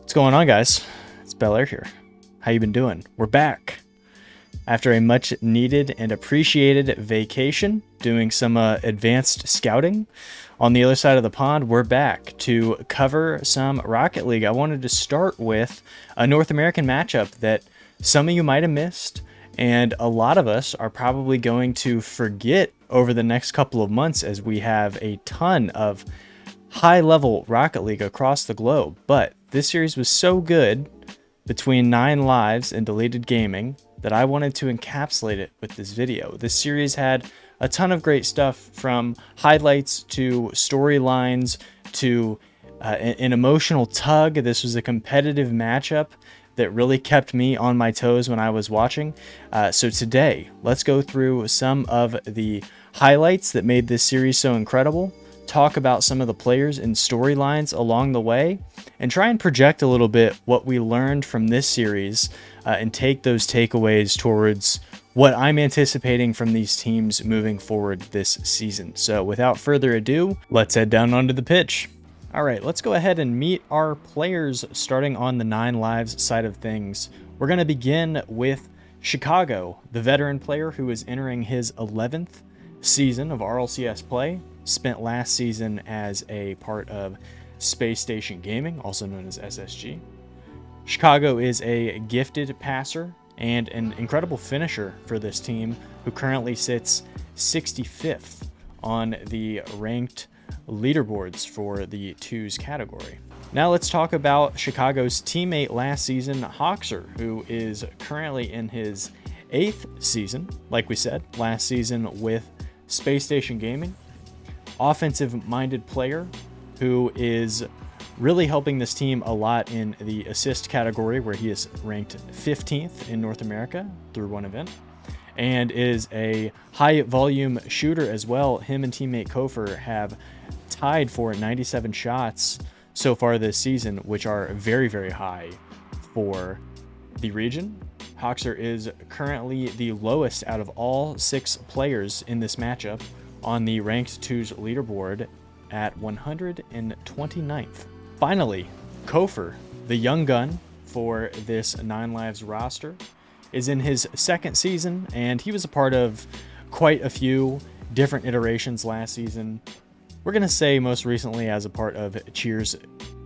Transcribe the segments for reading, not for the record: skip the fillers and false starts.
What's going on, guys? It's Bel Air here. How you been doing? We're back after a much needed and appreciated vacation, doing some advanced scouting. On the other side of the pond, we're back to cover some Rocket League. I wanted to start with a North American matchup that some of you might have missed, and a lot of us are probably going to forget over the next couple of months as we have a ton of high-level Rocket League across the globe. But this series was so good between 9 lives and deleted gaming that I wanted to encapsulate it with this video. This series had a ton of great stuff, from highlights to storylines to an emotional tug. This was a competitive matchup that really kept me on my toes when I was watching. So today, let's go through some of the highlights that made this series so incredible, talk about some of the players and storylines along the way, and try and project a little bit what we learned from this series and take those takeaways towards what I'm anticipating from these teams moving forward this season. So without further ado, let's head down onto the pitch. All right, let's go ahead and meet our players starting on the 9 lives side of things. We're going to begin with Chicago, the veteran player who is entering his 11th season of RLCS play. Spent last season as a part of Space Station Gaming, also known as SSG. Chicago is a gifted passer and an incredible finisher for this team, who currently sits 65th on the ranked leaderboards for the twos category. Now let's talk about Chicago's teammate last season, Hoxer, who is currently in his 8th season, like we said, last season with Space Station Gaming. Offensive-minded player who is really helping this team a lot in the assist category, where he is ranked 15th in North America through one event, and is a high-volume shooter as well. Him and teammate Kofer have tied for 97 shots so far this season, which are very, very high for the region. Hoxer is currently the lowest out of all 6 players in this matchup on the ranked 2s leaderboard at 129th. Finally, Kofer, the young gun for this 9 lives roster, is in his 2nd season, and he was a part of quite a few different iterations last season. We're going to say most recently as a part of Cheers,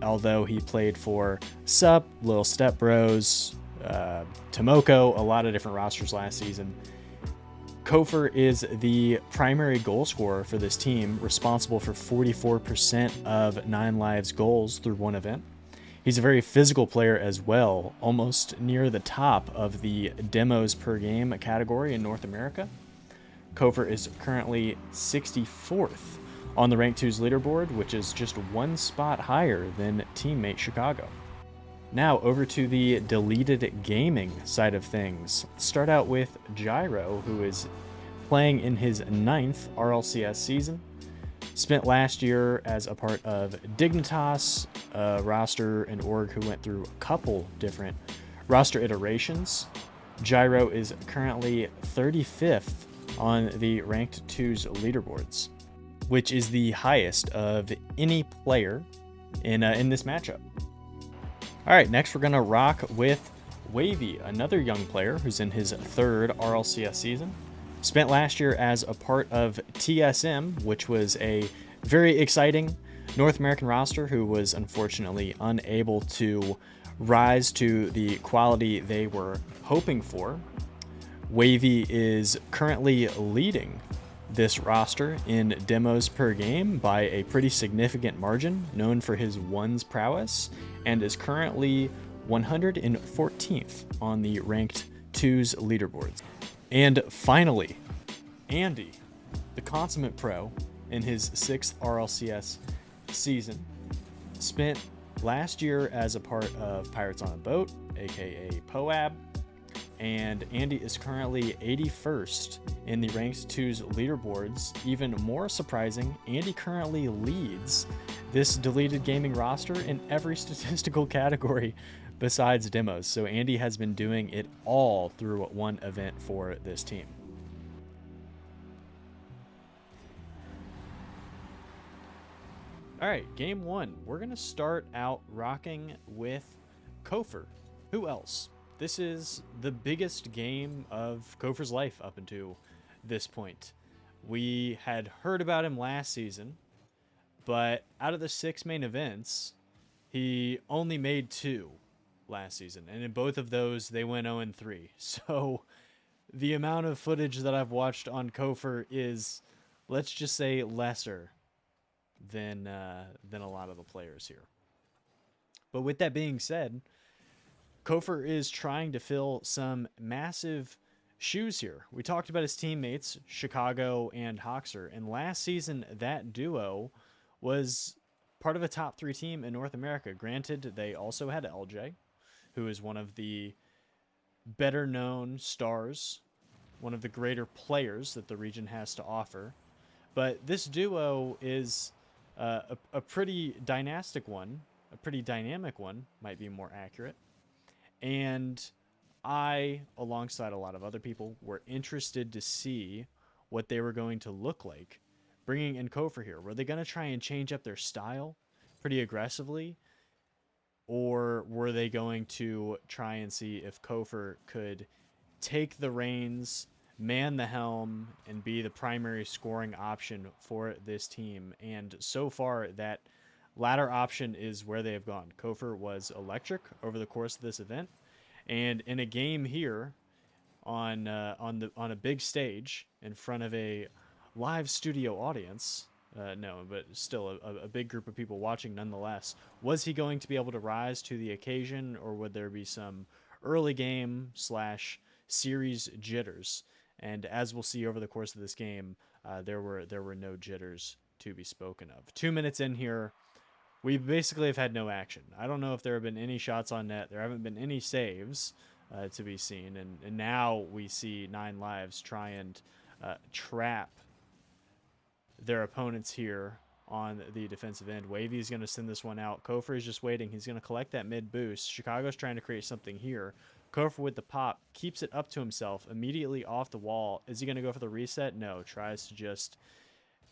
although he played for Sup, Little Step Bros, Tomoko, a lot of different rosters last season. Kofer is the primary goal scorer for this team, responsible for 44% of 9 lives goals through one event. He's a very physical player as well, almost near the top of the demos per game category in North America. Kofer is currently 64th on the Rank 2's leaderboard, which is just 1 spot higher than teammate Chicago. Now over to the deleted gaming side of things. Let's start out with Gyro, who is playing in his 9th RLCS season. Spent last year as a part of Dignitas, a roster and org who went through a couple different roster iterations. Gyro is currently 35th on the ranked 2's leaderboards, which is the highest of any player in this matchup. All right, next we're gonna rock with Wavy, another young player who's in his 3rd RLCS season. Spent last year as a part of TSM, which was a very exciting North American roster who was unfortunately unable to rise to the quality they were hoping for. Wavy is currently leading this roster in demos per game by a pretty significant margin, known for his ones prowess, and is currently 114th on the ranked 2's leaderboards. And finally, Andy, the consummate pro in his 6th RLCS season, spent last year as a part of Pirates on a Boat, aka POAB, and Andy is currently 81st in the ranked 2's leaderboards. Even more surprising, Andy currently leads this deleted gaming roster in every statistical category besides demos. So Andy has been doing it all through one event for this team. All right, game 1. We're going to start out rocking with Kofor. Who else? This is the biggest game of Kofor's life up until this point. We had heard about him last season, but out of the 6 main events, he only made 2 last season. And in both of those, they went 0-3. So the amount of footage that I've watched on Kofor is, let's just say, lesser than a lot of the players here. But with that being said, Kofor is trying to fill some massive shoes here. We talked about his teammates, Chicago and Hoxer, and last season that duo was part of a top 3 team in North America. Granted, they also had LJ, who is one of the better known stars, one of the greater players that the region has to offer. But this duo is a pretty dynastic one, a pretty dynamic one, might be more accurate. And I, alongside a lot of other people, were interested to see what they were going to look like bringing in Kofor here. Were they going to try and change up their style pretty aggressively? Or were they going to try and see if Kofor could take the reins, man the helm, and be the primary scoring option for this team? And so far, that latter option is where they have gone. Kofor was electric over the course of this event, and in a game here on a big stage in front of a live studio audience, no, but still a big group of people watching nonetheless, was he going to be able to rise to the occasion, or would there be some early game / series jitters? And as we'll see over the course of this game, there were no jitters to be spoken of. 2 minutes in here, we basically have had no action. I don't know if there have been any shots on net. There haven't been any saves to be seen. And now we see 9 Lives try and trap their opponents here on the defensive end. Wavy is going to send this one out. Kofor is just waiting. He's going to collect that mid boost. Chicago's trying to create something here. Kofor with the pop, keeps it up to himself, immediately off the wall. Is he going to go for the reset? No, tries to just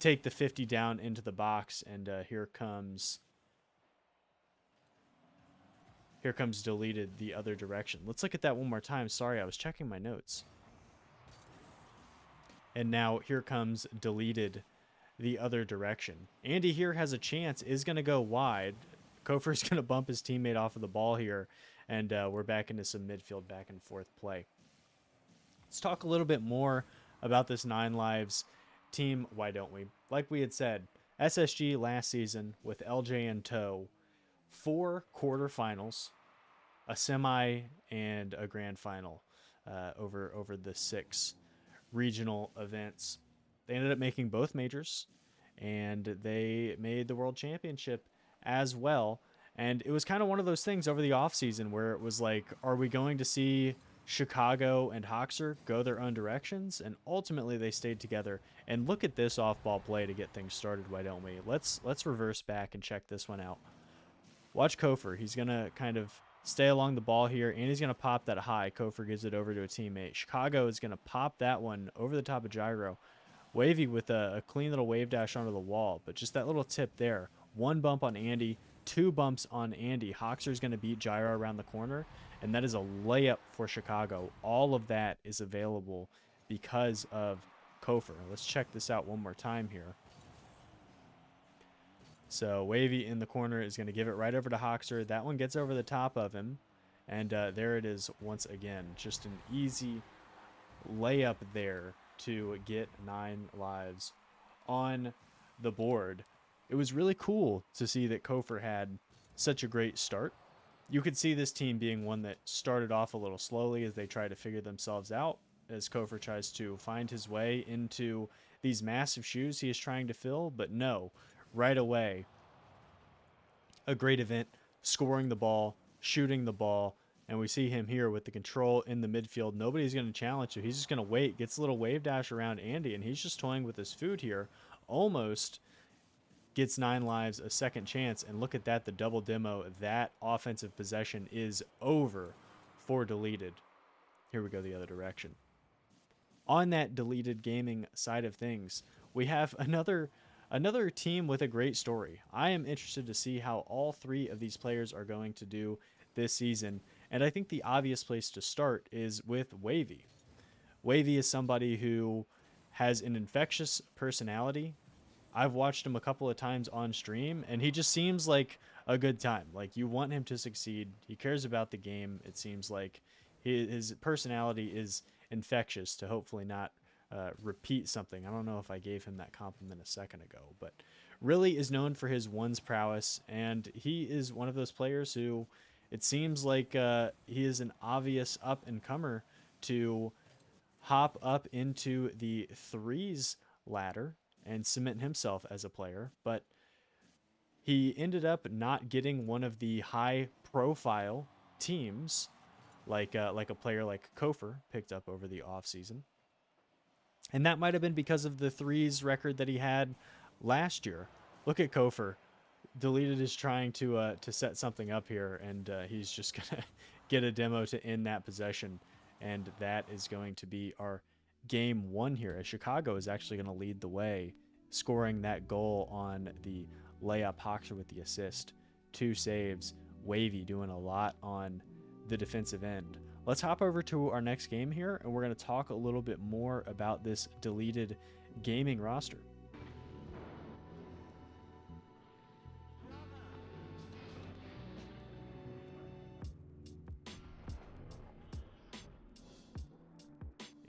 take the 50 down into the box, and here comes deleted the other direction. Let's look at that one more time. Sorry, I was checking my notes. And now here comes deleted the other direction. Andy here has a chance, is going to go wide. Kofor's going to bump his teammate off of the ball here, and we're back into some midfield back and forth play. Let's talk a little bit more about this 9 Lives team. Why don't we? Like we had said, SSG last season with LJ in tow, 4 quarterfinals, a semi, and a grand final over the 6 regional events. They ended up making both majors, and they made the World Championship as well. And it was kind of one of those things over the offseason where it was like, are we going to see Chicago and Hoxer go their own directions? And ultimately they stayed together. And look at this off-ball play to get things started, why don't we? Let's reverse back and check this one out. Watch Kofor. He's going to kind of stay along the ball here, and he's going to pop that high. Kofor gives it over to a teammate. Chicago is going to pop that one over the top of Gyro. Wavy with a clean little wave dash onto the wall, but just that little tip there. 1 bump on Andy, 2 bumps on Andy. Hoxer's going to beat Gyro around the corner, and that is a layup for Chicago. All of that is available because of Kofor. Let's check this out one more time here. So Wavy in the corner is going to give it right over to Hoxer. That one gets over the top of him, and there it is once again. Just an easy layup there to get 9 Lives on the board. It was really cool to see that Kofor had such a great start. You could see this team being one that started off a little slowly as they try to figure themselves out, as Kofor tries to find his way into these massive shoes he is trying to fill. But no, right away, a great event, scoring the ball, shooting the ball, and we see him here with the control in the midfield. Nobody's going to challenge you. He's just going to wait, gets a little wave dash around Andy, and he's just toying with his food here. Almost gets 9 Lives a second chance, and look at that, the double demo. That offensive possession is over for deleted. Here we go the other direction. On that deleted gaming side of things, we have another team with a great story. I am interested to see how all 3 of these players are going to do this season. And I think the obvious place to start is with Wavy. Wavy is somebody who has an infectious personality. I've watched him a couple of times on stream, and he just seems like a good time. Like, you want him to succeed. He cares about the game. It seems like his personality is infectious to hopefully not repeat something. I don't know if I gave him that compliment a second ago, but really is known for his ones prowess, and he is one of those players who it seems like he is an obvious up and comer to hop up into the threes ladder and cement himself as a player, but he ended up not getting one of the high profile teams like a player like Kofer picked up over the offseason. And that might have been because of the threes record that he had last year. Look at Kofer. Deleted is trying to set something up here, and he's just gonna get a demo to end that possession, and that is going to be our game one here, as Chicago is actually going to lead the way, scoring that goal on the layup. Hoxer with the assist, 2 saves. Wavy doing a lot on the defensive end. Let's hop over to our next game here, and we're going to talk a little bit more about this deleted gaming roster.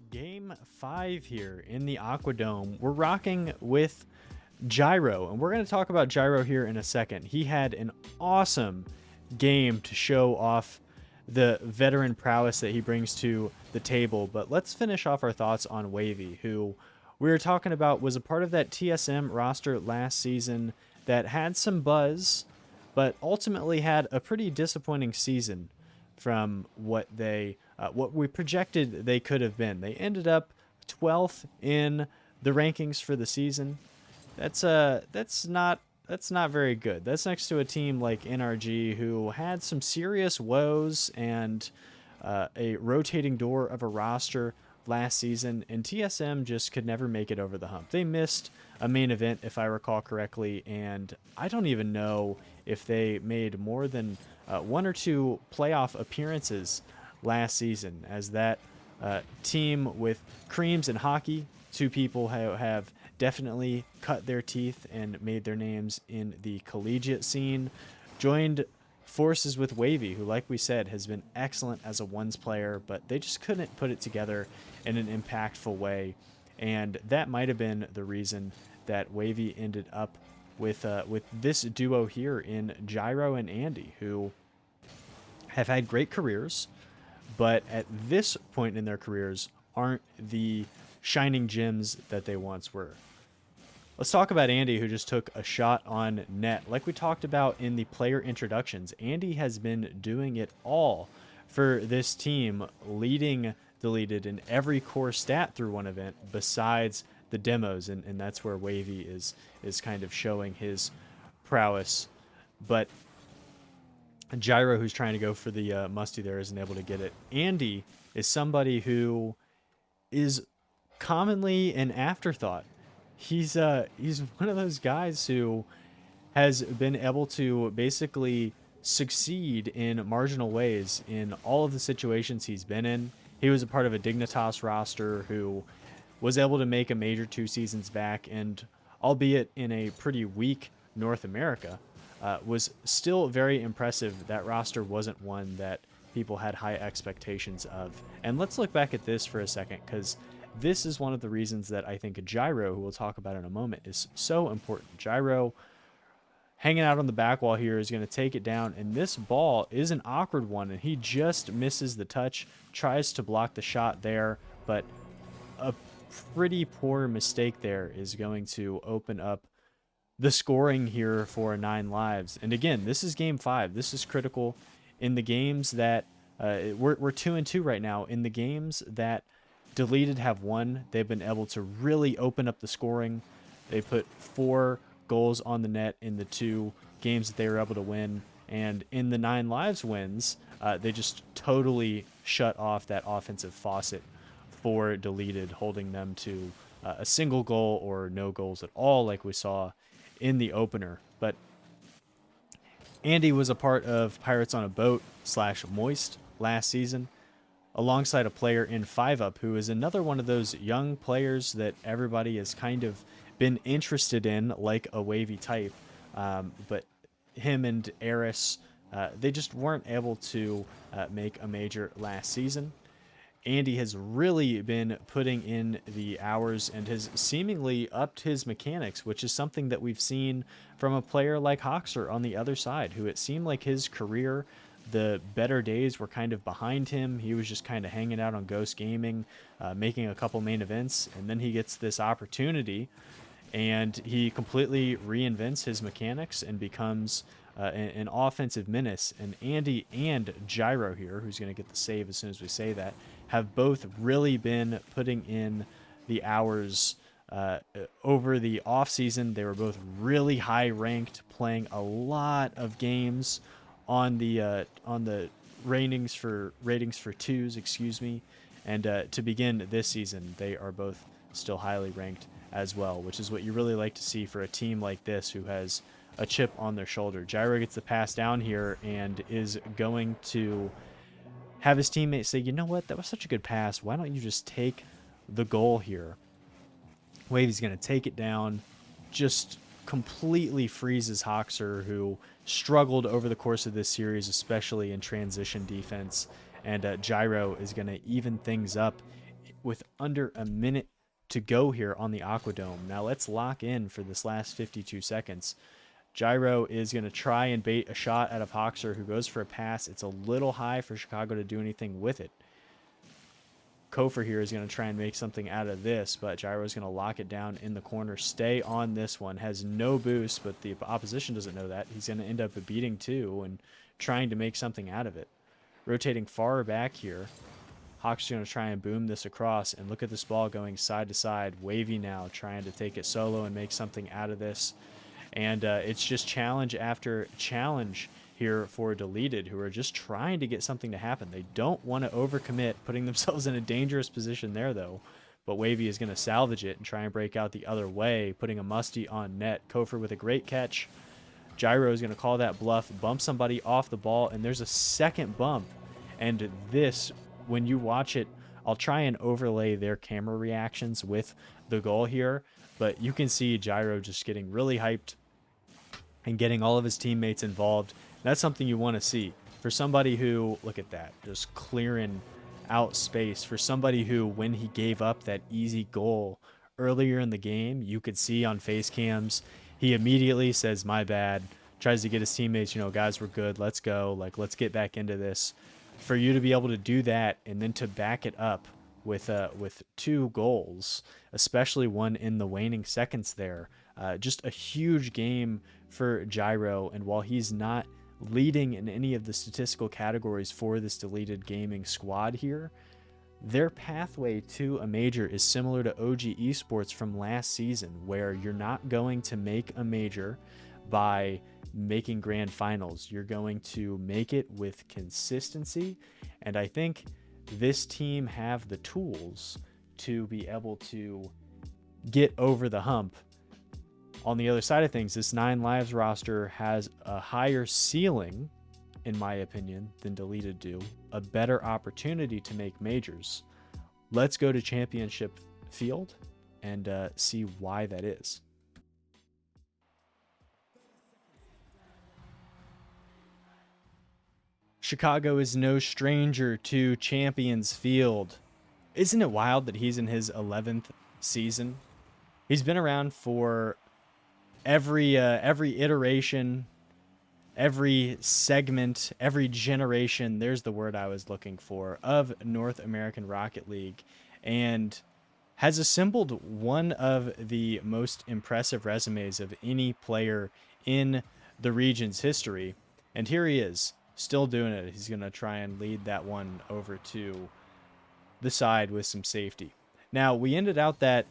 Game 5 here in the Aquadome. We're rocking with Gyro, and we're going to talk about Gyro here in a second. He had an awesome game to show off the veteran prowess that he brings to the table, but let's finish off our thoughts on Wavy, who we were talking about was a part of that TSM roster last season that had some buzz, but ultimately had a pretty disappointing season from what we projected they could have been. They ended up 12th in the rankings for the season. That's not very good. That's next to a team like NRG, who had some serious woes and a rotating door of a roster last season, and TSM just could never make it over the hump. They missed a main event, if I recall correctly, and I don't even know if they made more than 1 or 2 playoff appearances last season, as that team with Creams and Hockey, 2 people who have definitely cut their teeth and made their names in the collegiate scene, joined forces with Wavy, who, like we said, has been excellent as a ones player, but they just couldn't put it together in an impactful way. And that might have been the reason that Wavy ended up with this duo here in Gyro and Andy, who have had great careers, but at this point in their careers aren't the shining gems that they once were. Let's talk about Andy, who just took a shot on net. Like we talked about in the player introductions, Andy has been doing it all for this team, leading deleted in every core stat through one event besides the demos, and that's where Wavy is kind of showing his prowess. But Gyro, who's trying to go for the musty there, isn't able to get it. Andy is somebody who is commonly an afterthought. He's one of those guys who has been able to basically succeed in marginal ways in all of the situations he's been in. He was a part of a Dignitas roster who was able to make a major 2 seasons back, and albeit in a pretty weak North America, was still very impressive. That roster wasn't one that people had high expectations of. And let's look back at this for a second, because this is one of the reasons that I think Gyro, who we'll talk about in a moment, is so important. Gyro, hanging out on the back wall here, is going to take it down, and this ball is an awkward one, and he just misses the touch, tries to block the shot there, but a pretty poor mistake there is going to open up the scoring here for 9 lives. And again, this is game 5. This is critical in the games that we're 2-2 right now. In the games that deleted have won, they've been able to really open up the scoring. They put 4 goals on the net in the 2 games that they were able to win, and in the 9 lives wins, they just totally shut off that offensive faucet for deleted, holding them to a single goal or no goals at all, like we saw in the opener. But Andy was a part of Pirates on a Boat / Moist last season, alongside a player in 5-Up who is another one of those young players that everybody has kind of been interested in, like a wavy type. But him and Eris, they just weren't able to make a major last season. Andy has really been putting in the hours and has seemingly upped his mechanics, which is something that we've seen from a player like Hoxer on the other side, who it seemed like his career, the better days were kind of behind him. He was just kind of hanging out on Ghost Gaming, making a couple main events, and then he gets this opportunity and he completely reinvents his mechanics and becomes an offensive menace. And Andy and Gyro here, who's going to get the save as soon as we say that, have both really been putting in the hours over the off season. They were both really high ranked, playing a lot of games on the ratings for twos, excuse me. And to begin this season, they are both still highly ranked as well, which is what you really like to see for a team like this who has a chip on their shoulder. Gyro gets the pass down here and is going to have his teammates say, you know what, that was such a good pass. Why don't you just take the goal here? Wavy's going to take it down, just completely freezes Hoxer, who struggled over the course of this series, especially in transition defense. And Gyro is going to even things up with under a minute to go here on the Aquadome. Now let's lock in for this last 52 seconds. Gyro is going to try and bait a shot out of Hoxer, who goes for a pass. It's a little high for Chicago to do anything with it. Kofor here is going to try and make something out of this, but Gyro is going to lock it down in the corner. Stay on this one. Has no boost, but the opposition doesn't know that. He's going to end up beating two and trying to make something out of it. Rotating far back here. Hawk's going to try and boom this across, and look at this ball going side to side. Wavy now trying to take it solo and make something out of this. And it's just challenge after challenge here for Deleted, who are just trying to get something to happen. They don't want to overcommit, putting themselves in a dangerous position there, though. But Wavy is going to salvage it and try and break out the other way, putting a musty on net. Kofor with a great catch. Gyro is going to call that bluff, bump somebody off the ball, and there's a second bump. And this, when you watch it, I'll try and overlay their camera reactions with the goal here, but you can see Gyro just getting really hyped and getting all of his teammates involved. That's something you want to see. For somebody who, look at that, just clearing out space. For somebody who, when he gave up that easy goal earlier in the game, you could see on face cams, he immediately says, my bad, tries to get his teammates, you know, guys, we're good, let's go, like, let's get back into this. For you to be able to do that and then to back it up with two goals, especially one in the waning seconds there, just a huge game for Gyro. And while he's not leading in any of the statistical categories for this Deleted Gaming squad here, their pathway to a major is similar to OG Esports from last season, where you're not going to make a major by making grand finals. You're going to make it with consistency, and I think this team have the tools to be able to get over the hump. On the other side of things, this 9 Lives roster has a higher ceiling, in my opinion, than Deleted do, a better opportunity to make majors. Let's go to Championship Field and see why that is. Chicago is no stranger to Champions Field. Isn't it wild that he's in his 11th season? He's been around for every iteration, every segment, every generation, there's the word I was looking for, of North American Rocket League, and has assembled one of the most impressive resumes of any player in the region's history. And here he is, still doing it. He's going to try and lead that one over to the side with some safety. Now, we ended out that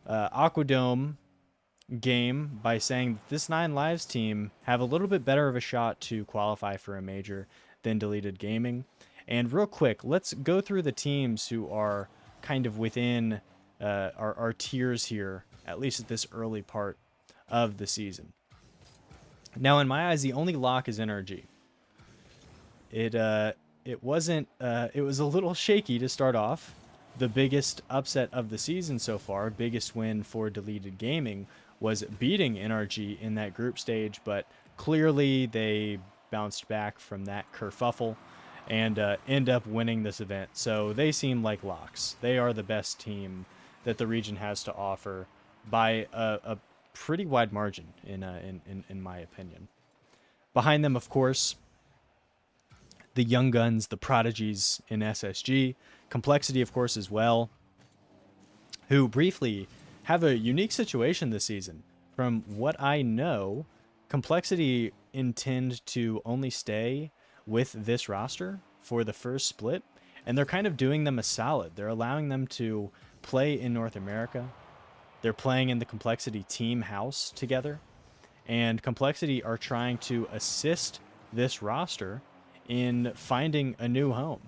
Aquadome game by saying that this 9 Lives team have a little bit better of a shot to qualify for a major than Deleted Gaming. And real quick, let's go through the teams who are kind of within our tiers here, at least at this early part of the season. Now, in my eyes, the only lock is NRG. It wasn't. It was a little shaky to start off. The biggest upset of the season so far, biggest win for Deleted Gaming, was beating NRG in that group stage, but clearly they bounced back from that kerfuffle and end up winning this event. So they seem like locks. They are the best team that the region has to offer by a pretty wide margin, in my opinion. Behind them, of course, the young guns, the prodigies in SSG, Complexity, of course, as well, who briefly have a unique situation this season. From what I know, Complexity intend to only stay with this roster for the first split, and they're kind of doing them a solid. They're allowing them to play in North America. They're playing in the Complexity team house together, and Complexity are trying to assist this roster in finding a new home.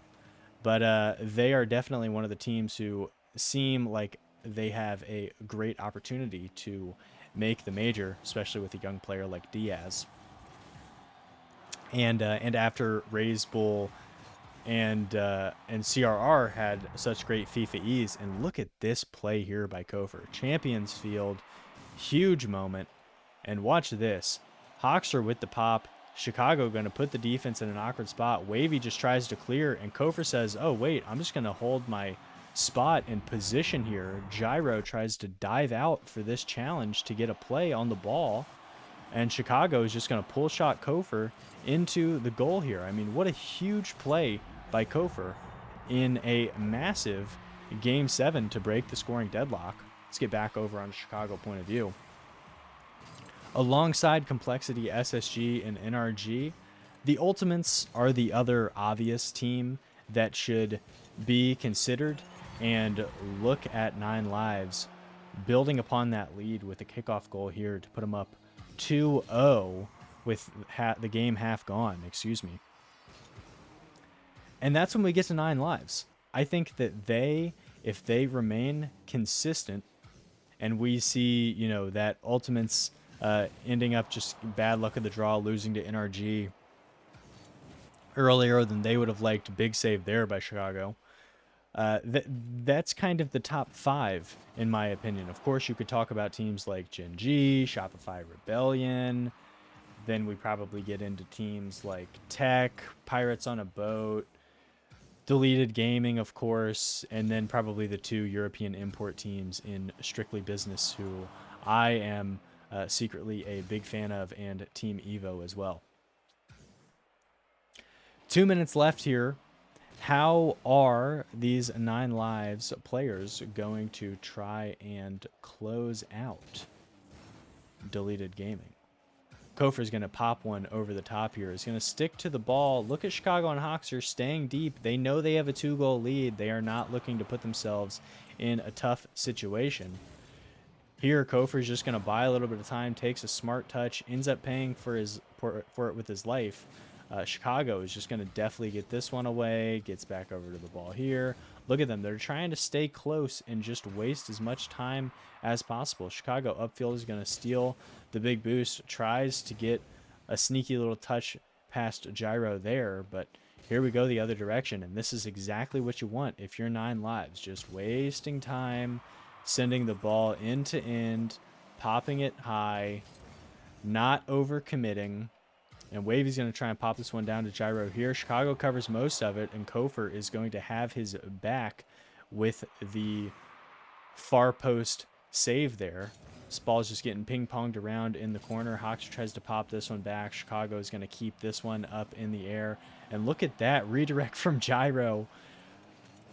But they are definitely one of the teams who seem like they have a great opportunity to make the major, especially with a young player like Diaz. And after Raise Bull and CRR had such great FIFA ease, and look at this play here by Kofer. Champions Field, huge moment, and watch this. Hawks are with the pop. Chicago going to put the defense in an awkward spot. Wavy just tries to clear, and Kofer says, oh, wait, I'm just going to hold my spot and position here. Gyro tries to dive out for this challenge to get a play on the ball, and Chicago is just going to pull shot Kofer into the goal here. I mean, what a huge play by Kofer in a massive Game 7 to break the scoring deadlock. Let's get back over on the Chicago point of view. Alongside Complexity, SSG, and NRG, the Ultimates are the other obvious team that should be considered, and look at 9 Lives building upon that lead with a kickoff goal here to put them up 2-0 with the game half gone, And that's when we get to 9 Lives. I think that if they remain consistent and we see, that Ultimates ending up just bad luck of the draw, losing to NRG earlier than they would have liked. Big save there by Chicago. That's kind of the top 5, in my opinion. Of course, you could talk about teams like Gen G, Shopify Rebellion. Then we probably get into teams like Tech, Pirates on a Boat, Deleted Gaming, of course, and then probably the 2 European import teams in Strictly Business, who I am secretly a big fan of, and Team Evo as well. 2 minutes left here. How are these 9 Lives players going to try and close out Deleted Gaming? Kofer's going to pop one over the top here. He's going to stick to the ball. Look at Chicago and Hawks are staying deep. They know they have a 2-goal lead. They are not looking to put themselves in a tough situation. Here, Kofer's just going to buy a little bit of time, takes a smart touch, ends up paying for it with his life. Chicago is just going to definitely get this one away, gets back over to the ball here. Look at them. They're trying to stay close and just waste as much time as possible. Chicago upfield is going to steal the big boost, tries to get a sneaky little touch past Gyro there, but here we go the other direction, and this is exactly what you want if you're 9 Lives. Just wasting time, sending the ball end to end, popping it high, not overcommitting. And Wavy's going to try and pop this one down to Gyro here. Chicago covers most of it, and Kofer is going to have his back with the far post save there. This ball's just getting ping-ponged around in the corner. Hawks tries to pop this one back. Chicago is going to keep this one up in the air. And look at that redirect from Gyro.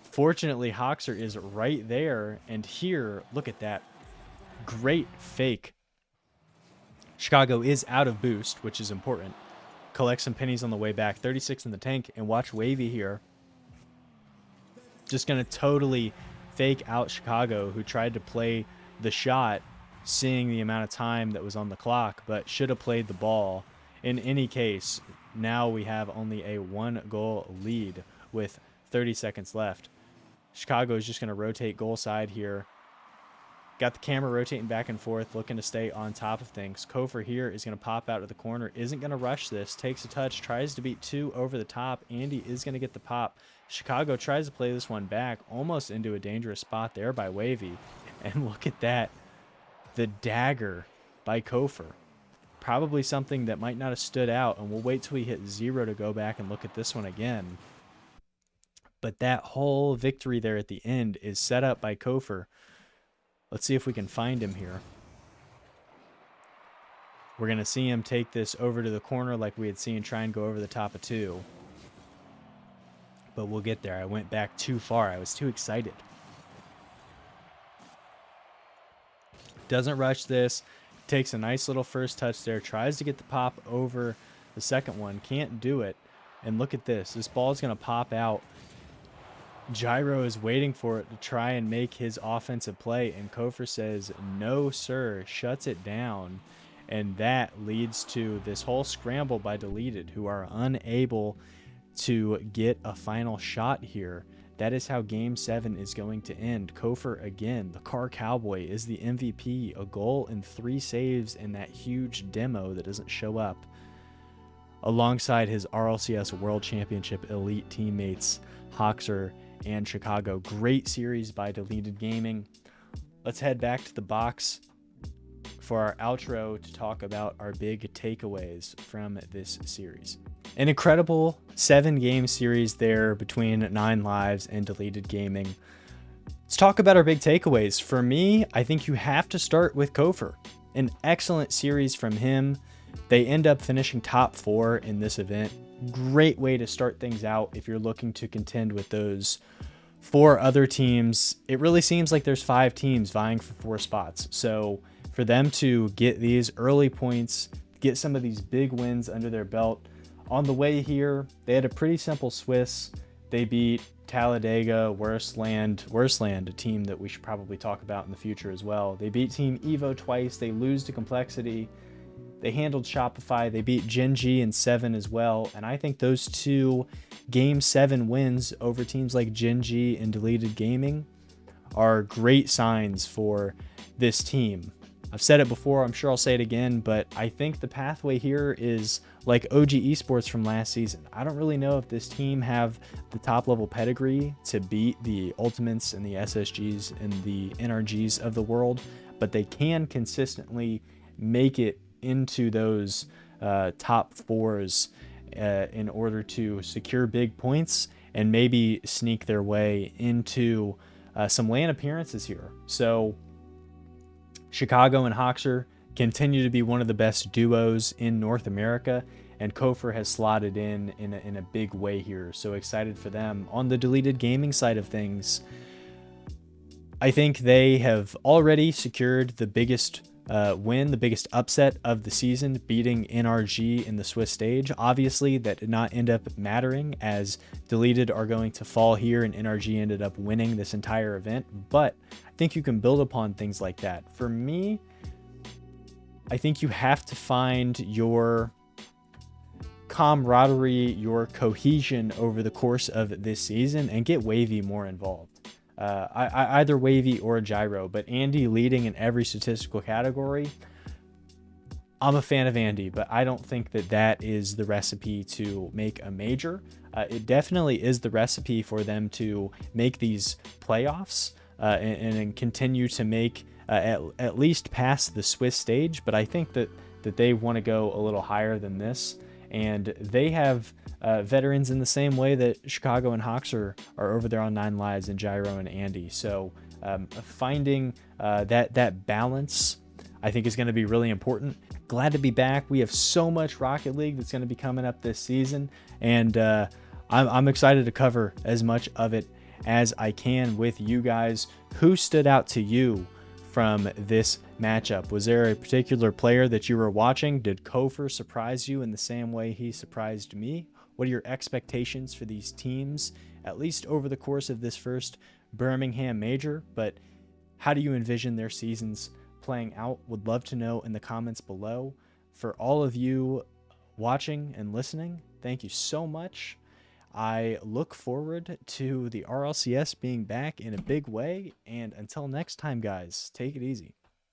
Fortunately, Hawkser is right there. And here, look at that. Great fake. Chicago is out of boost, which is important. Collect some pennies on the way back. 36 in the tank. And watch Wavy here. Just going to totally fake out Chicago, who tried to play the shot, seeing the amount of time that was on the clock, but should have played the ball. In any case, now we have only a 1-goal lead with 30 seconds left. Chicago is just going to rotate goal side here. Got the camera rotating back and forth, looking to stay on top of things. Kofor here is going to pop out of the corner, isn't going to rush this, takes a touch, tries to beat 2 over the top. Andy is going to get the pop. Chicago tries to play this one back, almost into a dangerous spot there by Wavy. And look at that. The dagger by Kofor. Probably something that might not have stood out, and we'll wait till we hit 0 to go back and look at this one again. But that whole victory there at the end is set up by Kofor. Let's see if we can find him here. We're going to see him take this over to the corner like we had seen try and go over the top of 2. But we'll get there. I went back too far. I was too excited. Doesn't rush this. Takes a nice little first touch there. Tries to get the pop over the second one. Can't do it. And look at this. This ball is going to pop out. Gyro is waiting for it to try and make his offensive play, and Kofor says, no, sir, shuts it down. And that leads to this whole scramble by Deleted, who are unable to get a final shot here. That is how Game 7 is going to end. Kofor, again, the car cowboy, is the MVP. A goal and 3 saves in that huge demo that doesn't show up, alongside his RLCS World Championship elite teammates, Hoxer and Chicago. Great series by Deleted Gaming. Let's head back to the box for our outro to talk about our big takeaways from this series. An incredible 7-game series there between 9 Lives and Deleted Gaming. Let's talk about our big takeaways. For me, I think you have to start with Kofor. An excellent series from him. They end up finishing top 4 in this event. Great way to start things out if you're looking to contend with those 4 other teams. It really seems like there's 5 teams vying for 4 spots. So for them to get these early points, get some of these big wins under their belt, on the way here, they had a pretty simple Swiss. They beat Talladega, Worstland, a team that we should probably talk about in the future as well. They beat Team Evo twice. They lose to Complexity. They handled Shopify. They beat Gen G in 7 as well. And I think those 2 Game 7 wins over teams like Gen G and Deleted Gaming are great signs for this team. I've said it before, I'm sure I'll say it again, but I think the pathway here is like OG Esports from last season. I don't really know if this team have the top level pedigree to beat the Ultimates and the SSGs and the NRGs of the world, but they can consistently make it into those top 4s in order to secure big points and maybe sneak their way into some LAN appearances here. So Chicago and Hoxer continue to be one of the best duos in North America, and Kofor has slotted in a big way here. So excited for them. On the Deleted Gaming side of things, I think they have already secured the biggest win, the biggest upset of the season, beating NRG in the Swiss stage. Obviously, that did not end up mattering, as Deleted are going to fall here and NRG ended up winning this entire event. But I think you can build upon things like that. For me, I think you have to find your camaraderie, your cohesion over the course of this season and get Wavy more involved. Either Wavy or Gyro, but Andy leading in every statistical category. I'm a fan of Andy, but I don't think that that is the recipe to make a major. It definitely is the recipe for them to make these playoffs and continue to make at least past the Swiss stage. But I think that they want to go a little higher than this. And they have veterans in the same way that Chicago and Hoxer are over there on 9 Lives and Gyro and Andy. So finding that balance, I think, is going to be really important. Glad to be back. We have so much Rocket League that's going to be coming up this season, and I'm excited to cover as much of it as I can with you guys. Who stood out to you from this matchup? Was there a particular player that you were watching? Did Kofor surprise you in the same way he surprised me? What are your expectations for these teams, at least over the course of this first Birmingham major? But how do you envision their seasons playing out? Would love to know in the comments below. For all of you watching and listening, thank you so much. I look forward to the RLCS being back in a big way. And until next time, guys, take it easy.